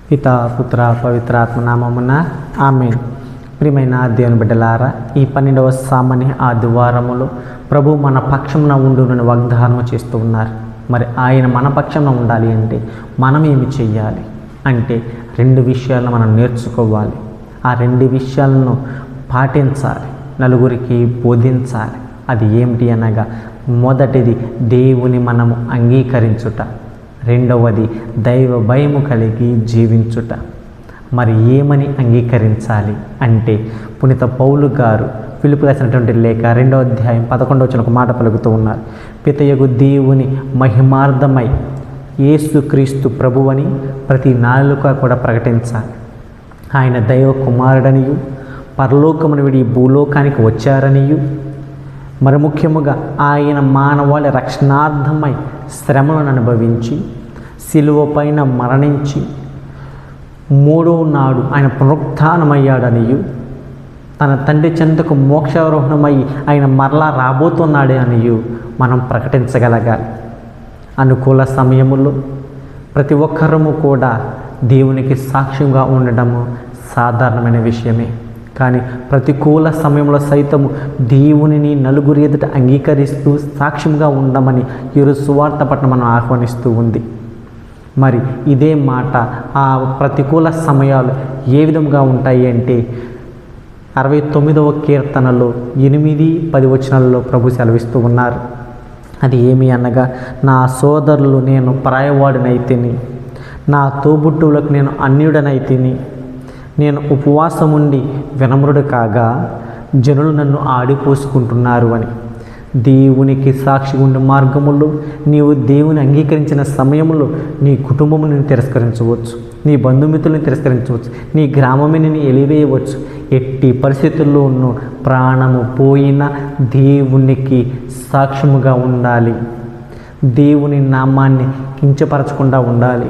పిత పుత్ర పవిత్రాత్మ నామమున ఆమేన్. ప్రియమైన దేవుని బిడ్డలారా, ఈ 12వ సామాన్య ఆదివారములో ప్రభు మన పక్షంన ఉండునని వాగ్దానం చేస్తూ ఉన్నారు. మరి ఆయన మన పక్షంన ఉండాలి అంటే మనం ఏమి చెయ్యాలి అంటే 2 విషయాలను మనం నేర్చుకోవాలి. ఆ 2 విషయాలను పాటించాలి, నలుగురికి బోధించాలి. అది ఏమిటి అనగా, మొదటిది దేవుని మనము అంగీకరించుట, రెండవది దైవ భయము కలిగి జీవించుట. మరి ఏమని అంగీకరించాలి అంటే, పునీత పౌలు గారు ఫిలిప్పీయులకు రాసినటువంటి లేఖ 2వ అధ్యాయం 11వ వచనం ఒక మాట పలుకుతూ ఉన్నారు. పితయగు దేవుని మహిమార్థమై యేసుక్రీస్తు ప్రభువని ప్రతి నాలుక కూడా ప్రకటించాలి. ఆయన దైవ కుమారుడనియు పరలోకమును విడి భూలోకానికి వచ్చారనియు, మరి ముఖ్యముగా ఆయన మానవాళి రక్షణార్థమై శ్రమలను అనుభవించి శిలువ పైన మరణించి 3వ నాడు ఆయన పునరుత్థానమయ్యాడనియు, తన తండ్రి చెంతకు మోక్షారోహణమై ఆయన మరలా రాబోతున్నాడే అనియు మనం ప్రకటించగలగాలి. అనుకూల సమయములో ప్రతి ఒక్కరము కూడా దేవునికి సాక్ష్యంగా ఉండడము సాధారణమైన విషయమే. కానీ ప్రతికూల సమయంలో సైతము దేవునిని నలుగురి ఎదుట అంగీకరిస్తూ సాక్ష్యంగా ఉండమని ఈరోజు సువార్త పట్ల మనం ఆహ్వానిస్తూ ఉంది. మరి ఇదే మాట ఆ ప్రతికూల సమయాలు ఏ విధంగా ఉంటాయి అంటే, 69వ కీర్తనలో 8-10 వచనాలలో ప్రభు సెలవిస్తూ ఉన్నారు. అది ఏమి అనగా, నా సోదరులు నేను పరాయవాడినైతిని, నా తోబుట్టువులకు నేను అన్యుడనైతిని, నేను ఉపవాసముండి వినమ్రుడు కాగా జనులు నన్ను ఆడిపోసుకుంటున్నారు అని. దేవునికి సాక్షి ఉండే మార్గములో నీవు దేవుని అంగీకరించిన సమయంలో నీ కుటుంబముని తిరస్కరించవచ్చు, నీ బంధుమిత్రులను తిరస్కరించవచ్చు, నీ గ్రామముని ఎలివేయవచ్చు. ఎట్టి పరిస్థితుల్లోనూ ప్రాణము పోయినా దేవునికి సాక్ష్యముగా ఉండాలి. దేవుని నామాన్ని కించపరచకుండా ఉండాలి.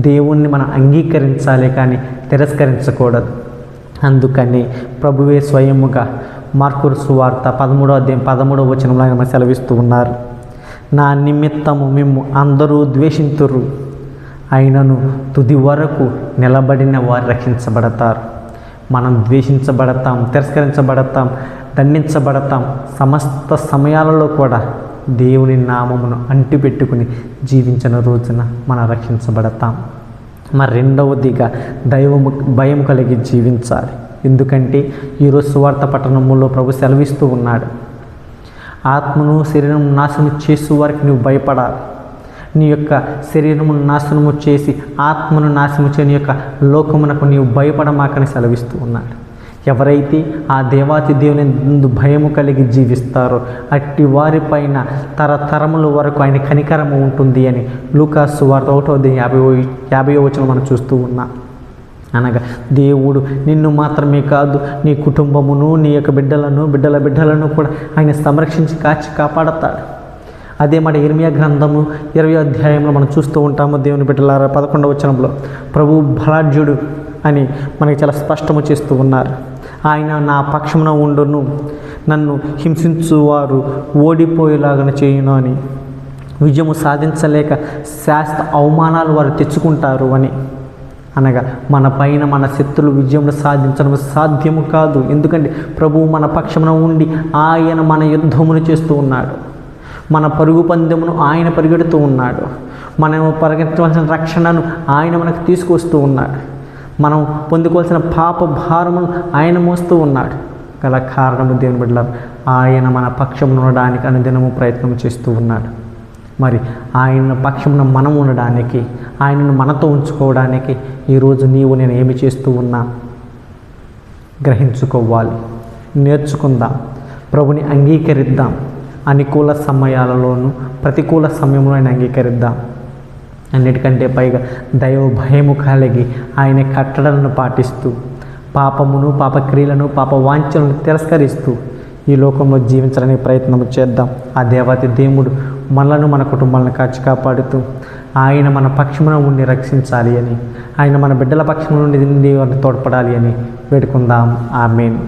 దేవుణ్ణి మనం అంగీకరించాలి, కానీ తిరస్కరించకూడదు. అందుకని ప్రభువే స్వయముగా మార్కు సువార్త 13వ అధ్యాయం 13వ వచనంలో ఆయన సెలవిస్తూ ఉన్నారు. నా నిమిత్తము మేము అందరూ ద్వేషింతురు, అయినను తుది వరకు నిలబడిన వారు రక్షించబడతారు. మనం ద్వేషించబడతాం, తిరస్కరించబడతాం, దండించబడతాం. సమస్త సమయాలలో కూడా దేవుని నామమును అంటిపెట్టుకుని జీవించిన రోజున మనం రక్షించబడతాం. మరి రెండవదిగా భయం కలిగి జీవించాలి. ఎందుకంటే ఈరోజు సువార్త పట్టణంలో ప్రభు సెలవిస్తూ ఉన్నాడు, ఆత్మను శరీరము నాశనము చేసే వారికి నువ్వు భయపడాలి. నీ యొక్క శరీరమును నాశనము చేసి ఆత్మను నాశనము చేయని యొక్క లోకమునకు నీవు భయపడమాకని సెలవిస్తూ ఉన్నాడు. ఎవరైతే ఆ దేవాతి దేవుని ముందు భయము కలిగి జీవిస్తారో అట్టి వారిపైన తరతరముల వరకు ఆయన కనికరము ఉంటుంది అని లూకా సువార్త 1వ అధ్యాయం 50వ వచనం మనం చూస్తూ ఉన్నాం. అనగా దేవుడు నిన్ను మాత్రమే కాదు, నీ కుటుంబమును, నీ యొక్క బిడ్డల బిడ్డలను కూడా ఆయన సంరక్షించి కాపాడతాడు. అదే మాట ఇర్మియా గ్రంథము 20వ అధ్యాయంలో మనం చూస్తూ ఉంటాము. దేవుని బిడ్డలారా 11వ వచనంలో ప్రభు బలాఢ్యుడు అని మనకి చాలా స్పష్టము చేస్తూ ఉన్నారు. ఆయన నా పక్షమున ఉండును, నన్ను హింసించువారు ఓడిపోయేలాగా చేయును అని. విజయము సాధించలేక శాస్త్ర అవమానాలు వారు తెచ్చుకుంటారు అని. అనగా మన పైన మన శత్రులు విజయం సాధించడం సాధ్యము కాదు. ఎందుకంటే ప్రభువు మన పక్షమున ఉండి ఆయన మన యుద్ధమును చేస్తూ ఉన్నాడు. మన పరుగు పందెమును ఆయన పరిగెడుతూ ఉన్నాడు. మనం పరిగెత్తవలసిన రక్షణను ఆయన మనకు తీసుకొస్తూ ఉన్నాడు. మనం పొందుకోవాల్సిన పాప భారమును ఆయన మోస్తూ ఉన్నాడు. గల కారణము దేవుని బిడ్డల, ఆయన మన పక్షమున ఉండడానికి అనుదినము ప్రయత్నం చేస్తూ ఉన్నాడు. మరి ఆయన పక్షమున మనం ఉండడానికి, ఆయనను మనతో ఉంచుకోవడానికి ఈరోజు నీవు నేను ఏమి చేస్తూ ఉన్నా గ్రహించుకోవాలి, నేర్చుకుందాం, ప్రభుని అంగీకరిద్దాం. అనుకూల సమయాలలోనూ ప్రతికూల సమయంలో ఆయన అంగీకరిద్దాం. అన్నిటికంటే పైగా దైవ భయము కలిగి ఆయన కట్టడలను పాటిస్తూ, పాపమును, పాపక్రియలను, పాప వాంఛలను తిరస్కరిస్తూ ఈ లోకంలో జీవించడానికి ప్రయత్నం చేద్దాం. ఆ దేవాతి దేవుడు మనలను, మన కుటుంబాలను కాపాడుతూ ఆయన మన పక్షమున ఉండి రక్షించాలి అని, ఆయన మన బిడ్డల పక్షమున నుండి వారిని తోడ్పడాలి అని వేడుకుందాం. ఆమేన్.